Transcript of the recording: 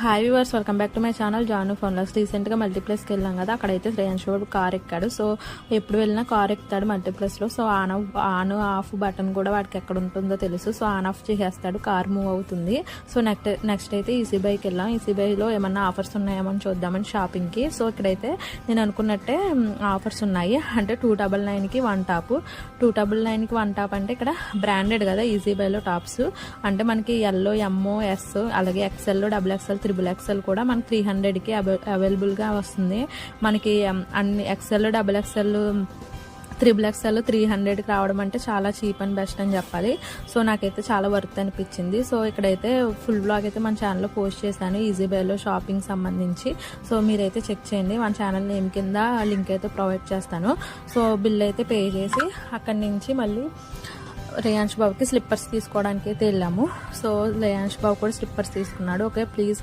Hi viewers, welcome back to my channel Janu phone logs. రీసెంట్గా మల్టీప్లెక్స్కి వెళ్ళాం కదా, అక్కడైతే శ్రేయాన్ష్ బాబు కార్ ఎక్కాడు. సో ఎప్పుడు వెళ్ళినా కార్ ఎక్కుతాడు మల్టీప్లెక్స్లో. సో ఆన్ ఆఫ్ బటన్ కూడా వాడికి ఎక్కడ ఉంటుందో తెలుసు. సో ఆన్ ఆఫ్ చేసేస్తాడు, కార్ మూవ్ అవుతుంది. సో నెక్స్ట్ అయితే ఈసీ బైకి వెళ్ళాం. ఈసీ బైలో ఏమన్నా ఆఫర్స్ ఉన్నాయేమో చూద్దామని షాపింగ్కి. సో ఇక్కడైతే నేను అనుకున్నట్టే ఆఫర్స్ ఉన్నాయి. అంటే 299కి 1 టాప్, 299కి 1 టాప్ అంటే ఇక్కడ బ్రాండెడ్ కదా ఈజీ బైలో టాప్స్. అంటే మనకి ఎల్లో, ఎంఓ, ఎస్, అలాగే ఎక్సెల్, XXL, XXL కూడా మనకి 300కి అవైలబుల్గా వస్తుంది. మనకి అన్ని XL, XXL, XXL 300కి రావడం అంటే చాలా చీప్ అండ్ బెస్ట్ అని చెప్పాలి. సో నాకైతే చాలా వర్త్ అనిపించింది. సో ఇక్కడైతే ఫుల్ బ్లాగ్ అయితే మన ఛానల్లో పోస్ట్ చేశాను ఈజీ బైలో షాపింగ్ సంబంధించి. సో మీరైతే చెక్ చేయండి. మన ఛానల్ నేమ్ కింద లింక్ అయితే ప్రొవైడ్ చేస్తాను. సో బిల్ అయితే పే చేసి అక్కడి నుంచి మళ్ళీ శ్రేయాన్ష్ బాబుకి స్లిప్పర్స్ తీసుకోవడానికి అయితే వెళ్ళాము. సో శ్రేయాన్ష్ బాబు కూడా స్లిప్పర్స్ తీసుకున్నాడు. Okay, please